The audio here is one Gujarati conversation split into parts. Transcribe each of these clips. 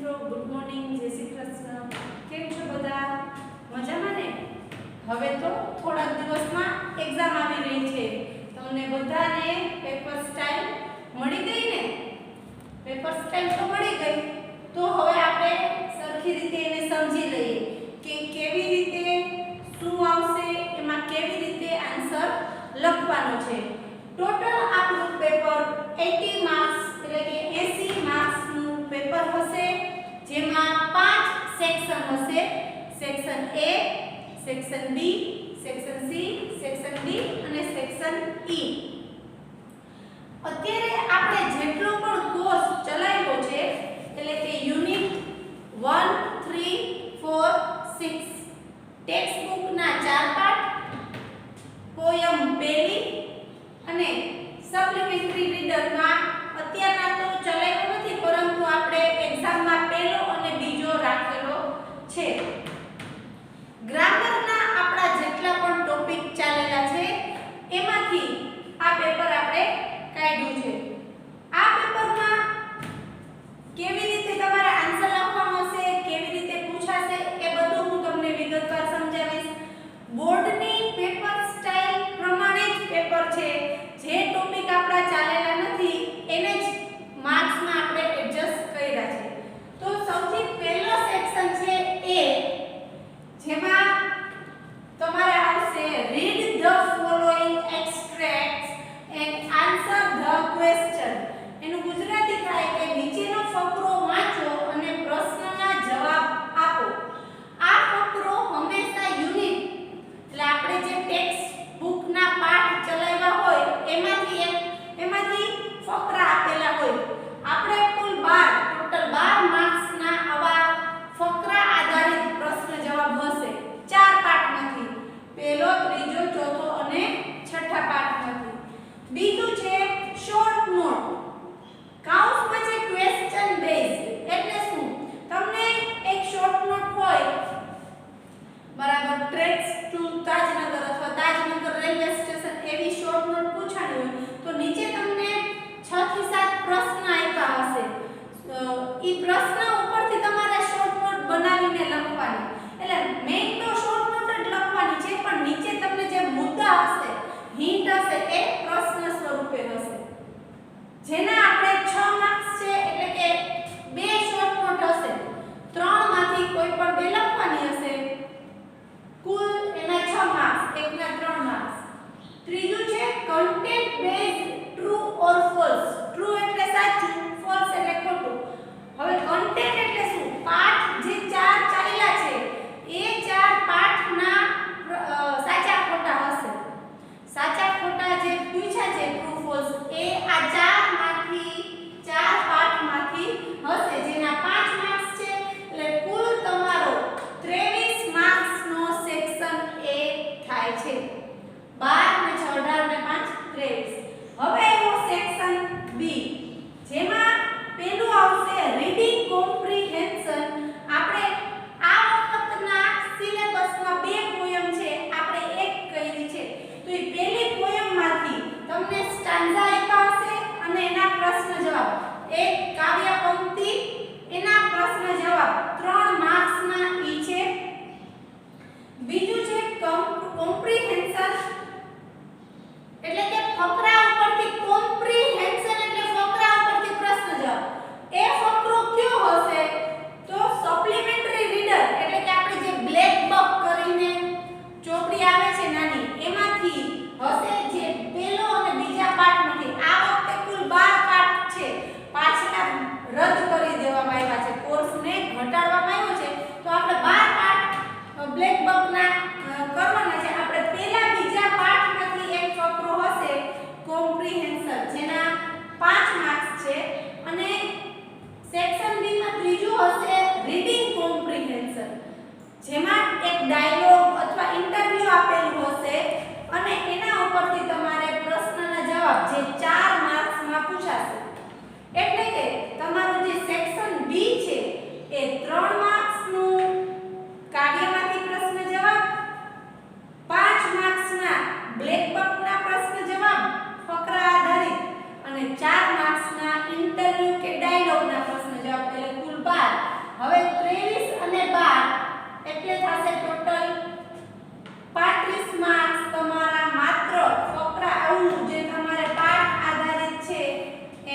મિત્રો, ગુડ મોર્નિંગ, જય શ્રી કૃષ્ણ. કેમ છો બધા? મજામાં ને? હવે તો થોડા દિવસમાં એક્ઝામ આવી રહી છે. તમને બધાને પેપર સ્ટાઇલ મળી ગઈ ને? પેપર સ્ટાઇલ તો મળી ગઈ. તો હવે આપણે સરખી રીતે એને સમજી લઈએ કે કેવી રીતે શું આવશે, એમાં કેવી રીતે આન્સર લખવાનો છે. ટોટલ આપણું પેપર 80 માર્ક્સ એટલે કે 80 માર્ક્સનું પેપર હશે, જેમાં 5 સેક્શન હશે. Section A, section B, section C, section D અને સેક્શન E. અત્યારે આપણે જેટલો પણ કોર્સ ચલાવ્યો છે એટલે કે યુનિટ 1, 3, 4, 6 ટેક્સ્ટ બુકના 4 પાઠ, પોયમ પહેલી અને સપ્લિમેન્ટરી રીડરમાં અત્યારના તો ચલાવ્યો નથી, પરંતુ આપણે એક્ઝામમાં પહેલો અને બીજો રાખેલો છે. ગ્રામરના આપણા જેટલા પણ ટોપિક ચાલેલા છે એમાંથી આ પેપર આપણે કાઢ્યું છે. આ પેપરમાં કેવી રીતે તમારે આન્સર લખવાનો છે, કેવી રીતે પૂછાશે એ બધું હું તમને વિગતવાર સમજાવીશ. બોર્ડની પેપર સ્ટાઇલ પ્રમાણે જ પેપર છે. જે ટોપિક આપણા ચાલેલા નથી એને જ માર્ક્સમાં આપણે એડજસ્ટ કર્યા છે. તો સૌથી પહેલો સેક્શન છે A, જેમાં તમારે આવશે read the following extracts and answer the question. એનું ગુજરાતી થાય કે નીચેનો ફકરો વાંચો અને પ્રશ્નના જવાબ આપો. આ ફકરો હંમેશા યુનિટ એટલે આપણે જે ટેક્સ્ટ બુકના પાઠ ચલાવ્યા હોય એમાંથી ફકરા આપેલા હોય. આપણે કુલ 12 ટોટલ 12 માર્ક્સના આવા ફકરા આધારિત પ્રશ્ન જવાબ હશે 4 પાઠમાંથી, પહેલો, ત્રીજો, ચોથો અને છઠ્ઠા પાઠમાંથી. બીજું છે શોર્ટ નોટ. કાઉન્સમાં છે ક્વેશ્ચન બેઝ એટલે શું? તમને એક શોર્ટ નોટ હોય, બરાબર, ટ્રેક્સ ટુ તાજનગર અથવા તાજનગર રેલવે સ્ટેશન એવી શોર્ટ નોટ પૂછાણી હોય તો નીચે તમને 6 થી 7 પ્રશ્ન આપ્યા હશે. ઈ પ્રશ્ન ઉપરથી તમારે શોર્ટ નોટ બનાવીને લખવાની. એટલે મેઈન તો શોર્ટ નોટ જ લખવાની છે, પણ નીચે તમને જે મુદ્દા હશે, હિન્ટ હશે એ પ્રશ્ન સ્વરૂપે હશે. જેના આપણે 6 માર્ક્સ છે એટલે કે 2 શોર્ટ નોટ હશે, 3 માંથી કોઈ પણ 2 લખવાની હશે. કુલ એના 6 માર્ક્સ, એકના 3 માર્ક્સ. ત્રીજું છે content base true or false. True એટલે સાચું, ફોલ્સ એટલે ખોટું. હવે કન્ટેન્ટ એટલે શું? પાઠ જે 4 ચાલ્યા છે એ 4 પાઠના સાચા ખોટા હશે. સાચા ખોટા જે પૂછ્યા છે ટ્રુ ફોલ્સ એ આ 4 પાઠમાંથી હશે, જેના 5 માર્ક્સ છે. એટલે કુલ તમારો 23 માર્ક્સનો સેક્શન A થાય છે. 12 ને 6 18 ને 5 23. હવે એનો સેક્શન B, જેમાં પહેલું આવશે રીડિંગ કોમ્પ્રિહેન્શન. આપણે આ વખતના સિલેબસમાં 2 પોયમ છે, આપણે એક કરી છે. તો એ પહેલી પોયમમાંથી તમને સ્ટાન્ઝા આપ્યા હશે અને એના પ્રશ્ન જવાબ, એક કાવ્ય પંક્તિ એના પ્રશ્ન જવાબ 3 માર્ક્સના ઈ છે. બીજું છે કોમ્પ્રિહેન્શન એટલે કે ફકરા ઉપરથી, કોમ્પ્રિહેન્શન એટલે ફકરા ઉપરથી પ્રશ્ન જવાબ. એ ફકરો કયો હશે? તો સપ્લિમેન્ટરી રીડર એટલે કે આપણે જે બ્લેક બક કરીને ચોપડી આવે છે નાની, એમાંથી હશે, જે પહેલો અને બીજા પાઠમાંથી. આ વખતે કુલ 12 પાઠ છે, પાછલા રદ કરી દેવામાં આવ્યા છે, કોર્સને ઘટાડવામાં આવ્યો છે. તો આપણે 12 પાઠ બ્લેક બકના કરવાના છે. આપણે પહેલા બીજા પાઠમાંથી એક ફકરો હશે કોમ્પ્રિહેન્શન, જેના 5 માર્ક્સ છે. અને સેક્શન B માં ત્રીજું હશે રીડિંગ કોમ્પ્રિહેન્શન, જેમાં એક ડાયલોગ અથવા ઇન્ટરવ્યુ આપેલું હશે અને એના ઉપરથી તમારે પ્રશ્નના જવાબ જે 4 માર્ક્સમાં પૂછાશે. એટલે કે તમારું જે સેક્શન B છે એ 3 માર્ક્સનું કાવ્યમાંથી પ્રશ્ન જવાબ, 5 માર્ક્સના બ્લેક બકના પ્રશ્ન જવાબ ફકરા આધારિત અને 4 માર્ક્સના ઇન્ટરવ્યુ કે ડાયલોગના પ્રશ્ન જવાબ, એટલે કુલ 12. હવે 23 અને 12 એટલે થશે ટોટલ 35 માર્ક્સ તમારા માત્ર ફકરા આવનું જે તમારે પાઠ આધારિત છે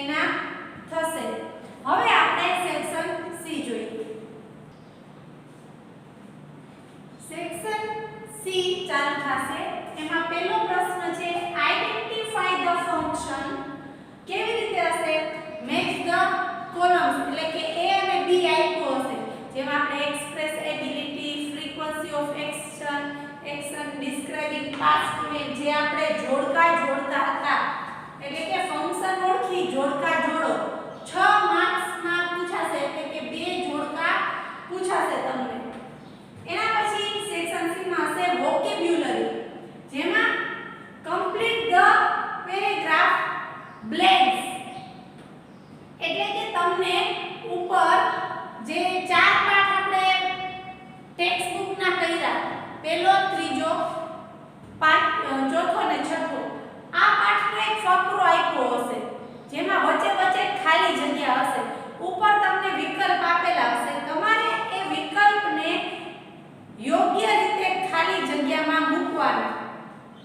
એના થશે. હવે આપણે સેક્શન સી જોઈએ. સેક્શન સી ચાલુ થશે. એમાં પહેલો પ્રશ્ન છે આઇડેન્ટિફાય ધ ફંક્શન. કેવી રીતે હશે? મેચ ધ કોલમ્સ એટલે કે a અને b આપ્યો હશે જેમાં આપણે express ability, frequency of action describing past event જે આપણે જોડકા જોડતા હતા એટલે કે ફંક્શન ઓળખી જોડકા જોડો 6 માર્ક્સ માં પૂછાશે એટલે કે 2 જોડકા પૂછાશે તમને. એના પછી સેક્શન સી માં હશે વોકેબ્યુલરી જેમાં કમ્પ્લીટ ધ પેરેગ્રાફ બ્લેન્ક્સ એટલે કે તમને ઉપર જે 4 પાઠ આપણે ટેક્સ્ટ બુક ના કર્યા પહેલો, ત્રીજો પાઠ, ચોથો ને છઠ્ઠો આ પાઠનો એક ફકરો આપ્યો હશે જેમાં વચ્ચે વચ્ચે ખાલી જગ્યા હશે. ઉપર તમને વિકલ્પ આપેલા હશે. તમારે એ વિકલ્પને યોગ્ય રીતે ખાલી જગ્યામાં મૂકવાના.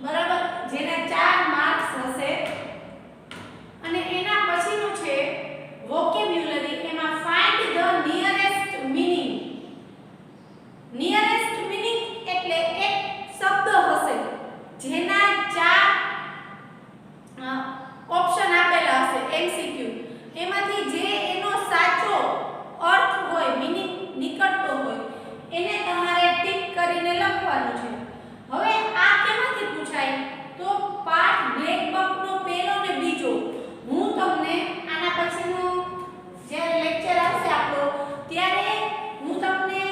બરાબર? જેને 4 માર્ક્સ હશે. અને એના પછીનું છે વોકેબ્યુલરી. એમાં find the nearest meaning. Nearest meaning એટલે એક શબ્દ હશે જેના 4 ઓપ્શન આપેલા હશે MCQ. એમાંથી જે એનો સાચો અર્થ હોય, મીનિંગ નીકળતો હોય એને તમારે ટિક કરીને લખવાનું છે. હવે આ કેમાંથી પૂછાય? તો પાઠ બ્લેક બકનો પહેલો ને બીજો. હું તમને આના પછીનો જ્યારે લેક્ચર આવશે આપણો ત્યારે હું તમને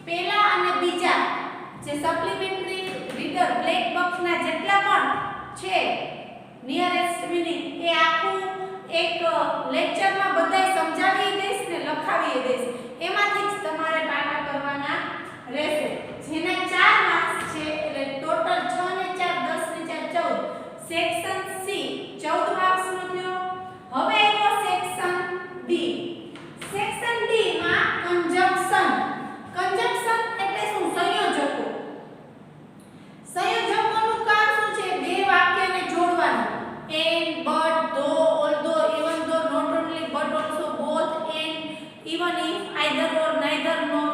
પહેલા અને બીજા જે સપ્લિમેન્ટરી રીડર બ્લેક બોક્સના જેટલા પણ છે નિયરેસ્ટ મીનિંગ એ આખું એક લેક્ચરમાં બધાય સમજાવી દઈશ ને લખાવી દઈશ. એમાંથી જ તમારે પાકા કરવાના રહેશે. જેના 4 માર્ક્સ છે એટલે ટોટલ 6 ને 4 10 ને 4 14. સેક્શન સી 14 માર્ક્સનો થયો. હવે આવ્યો સેક્શન ડી. સેક્શન ડી માં કન્જંક્શન. કન્જંક્શન એટલે શું? સંયોજકો. સંયોજકોનું કામ શું છે? બે વાક્યને જોડવાનું. and, but, though, although, even though, not only, but also, both, and, even if, either or, neither nor.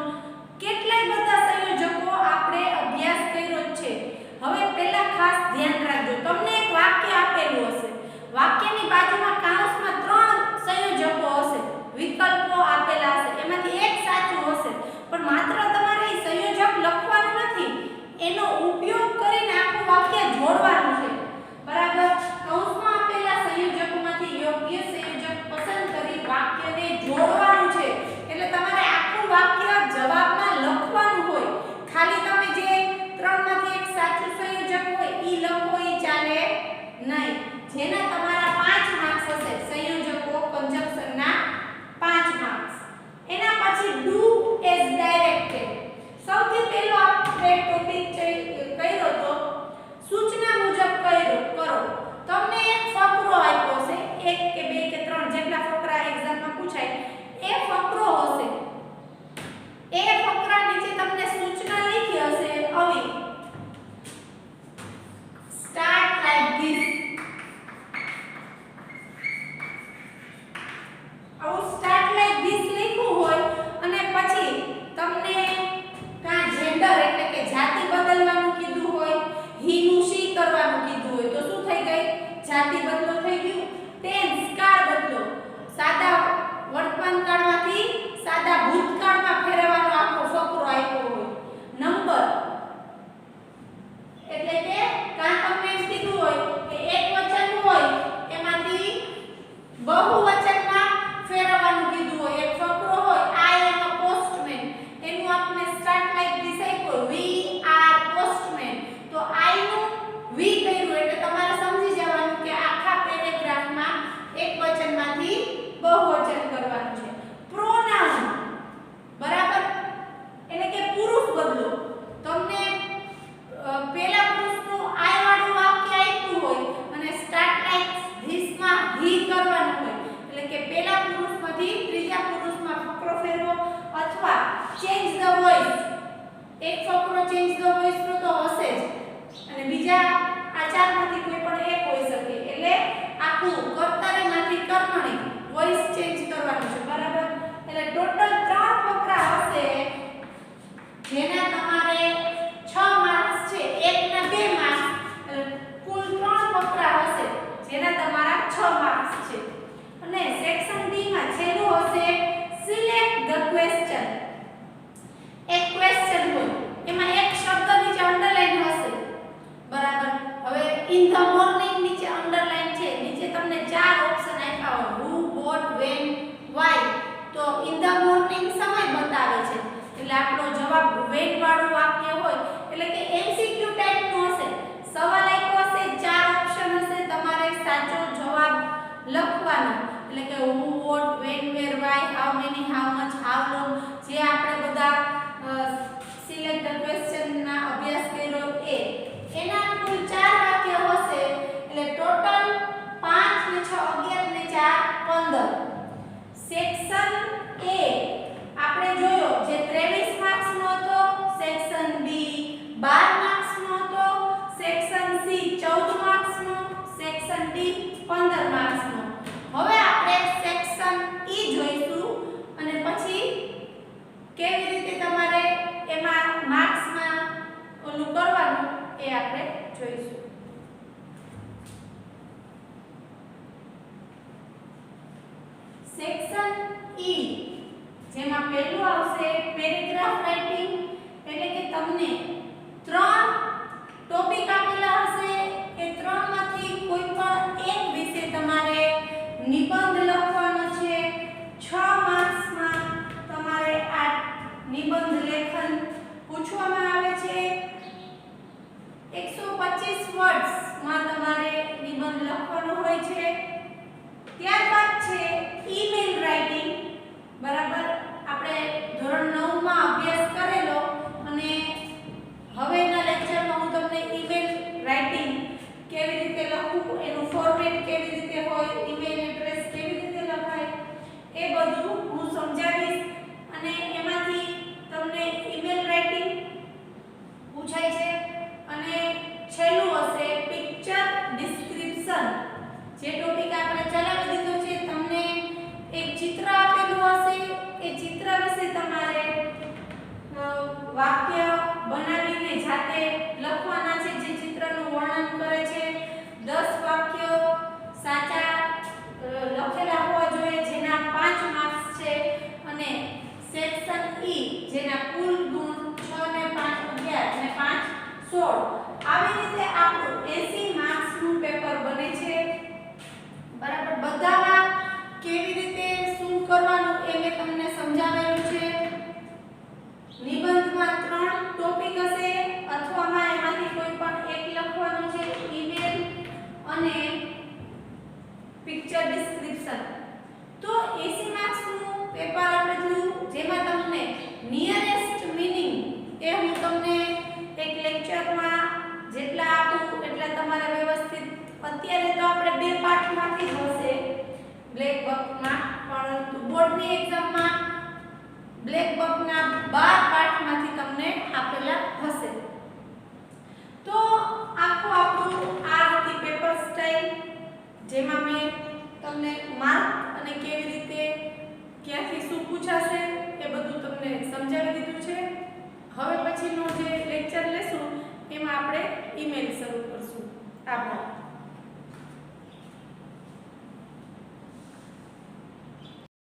કેટલાય બધા સંયોજકો આપણે અભ્યાસ કર્યો છે. હવે પહેલા ખાસ ધ્યાન રાખજો. તમને એક વાક્ય આપેલું હશે. વાક્યની બાજુમાં કૌંસમાં 3 સંયોજકો હશે. વિકલ્પો આપેલા હશે. એમાંથી એક સાચું હશે. પણ માત્ર તમારે એ સંયોજક લખવાનું નથી. એનો ઉપયોગ કરીને આખું વાક્ય જોડવાનું છે. બરાબર? કૌંસમાં આપેલા સંયોજકોમાંથી યોગ્ય સંયોજક પસંદ કરી વાક્યને જોડવાનું છે. એટલે તમારે આખું વાક્ય જવાબમાં લખવાનું હોય. ખાલી તમે જે 3 માંથી એક સાચું સંયોજક હોય ઈ લખો ઈ ચાલે નહીં. જેના તમારા 5 માર્ક્સ હશે. એક ફકરો ચેન્જ ધ વોઇસ નો તો હશે જ અને બીજા આ ચારમાંથી કોઈ પણ એક હોઈ શકે એટલે આખું કર્તારીમાંથી કર્મણી વોઇસ ચેન્જ કરવાનું છે બરાબર એટલે ટોટલ 3 ફકરા હશે જેના તમારે 6 માર્ક્સ છે એકના 2 માર્ક્સ એટલે કુલ 3 ફકરા હશે જેના તમારા 6 માર્ક્સ છે અને સેક્શન ડી માં છેલ્લું હશે સિલેક્ટ ધ ક્વેશ્ચન એક ક્વેશ્ચન હોય એમાં એક શબ્દ નીચે અંડરલાઈન હશે બરાબર હવે ઇન ધ મોર્નિંગ નીચે અંડરલાઈન છે નીચે તમને 4 ઓપ્શન આપ્યા હોય who what when why તો ઇન ધ મોર્નિંગ સમય બતાવે છે એટલે આપણો જવાબ when વાળું વાક્ય હોય એટલે કે એમસીક્યુ ટાઈપ નું હશે સવાલ આપ્યો હશે 4 ઓપ્શન હશે તમારે સાચો જવાબ લખવાનો એટલે કે who what when where why how many how much how long જે આપણે બધા સિલેક્ટ ધ ક્વેશ્ચન ના અભ્યાસ કર્યો એના કુલ 4 વાક્ય હશે એટલે ટોટલ 5 ને 6 11 ને 4 15 સેક્શન એ આપણે જોયો જે 23 માર્ક્સ નો હતો સેક્શન બી 12 માર્ક્સ નો હતો સેક્શન સી 14 માર્ક્સ નો સેક્શન ડી 15 માર્ક્સ નો હવે આપણે સેક્શન ઈ જોઈશું અને પછી કેવી રીતે તમારે એમાં માર્ક્સ માં ઓલું કરવાનું એ આપણે જોઈશું સેક્શન ઈ જેમાં પહેલું આવશે પેરેગ્રાફ રાઇટિંગ એટલે કે તમને 3 ટોપિક આપેલા હશે એ 3 માંથી કોઈ પણ એક વિશે તમારે નિબંધ લખવાનો છે 6 માર્ક્સ માં તમારે આ નિબંધ લેખન પૂછવામાં આવે છે 125 વર્ડ્સ માં તમારે નિબંધ લખવાનો હોય છે ત્યારબાદ છે ઈમેલ રાઇટિંગ બરાબર આપણે ધોરણ 9 માં અભ્યાસ કરેલો અને હવેના લેક્ચરમાં હું તમને ઈમેલ રાઇટિંગ કેવી રીતે લખવું એનું ફોર્મેટ કેવી રીતે હોય ઈમેલ એડ્રેસ કેવી રીતે લખાય એ બધું હું સમજાવીશ અને એમાંથી તમને ઈમેલ રાઇટિંગ પૂછાય છે અને છેલ્લું હશે પિક્ચર ડિસ્ક્રિપ્શન જે ટોપિક આપણે ચલાવી દીધો છે તમને એક ચિત્ર આપેલું હશે એ ચિત્ર વિશે તમારે વાક્ય બનાવીને જાતે લખવાના છે જે ચિત્રનું વર્ણન કરે છે 10 વાક્યો સાચા લખેલા હોવા જોઈએ જેના 5 માર્ક્સ છે અને સેક્શન ઈ જેના કુલ ગુણ 6 ને 5 11 અને 5 16 આવી રીતે આપણું 80 માર્ક્સ નું પેપર બને છે બરાબર બધામાં કેવી રીતે શું કરવાનું એ મેં તમને સમજાવેલું છે નિબંધમાં 3 ટોપિક હશે અથવામાં એમાંથી કોઈ પણ એક લખવાનું છે ઈમેલ અને પિક્ચર ડિસ્ક્રિપ્શન તો 80 માર્ક્સ નું પેપર આપણે જોયું જેમાં તમને નિયરેસ્ટ મીનિંગ એ હું તમને એક લેક્ચરમાં જેટલા આપું એટલા તમારે વ્યવસ્થિત અત્યારે તો આપણે 2 પાર્ટમાંથી જ હશે બ્લેક બકમાં પરંતુ બોર્ડની એક્ઝામમાં બ્લેક બકના 12 પાર્ટમાંથી તમને આપેલા હશે તો આખું આપણું આ હતી પેપર સ્ટાઇલ જેમાં મેં તમને માર્ક અને કેવી રીતે ક્યાંથી શું પૂછાશે એ બધું તમને સમજાવી દીધું છે હવે પછીનો જે લેક્ચર લેશું એમાં આપણે ઈમેલ શરૂ કરશું આભાર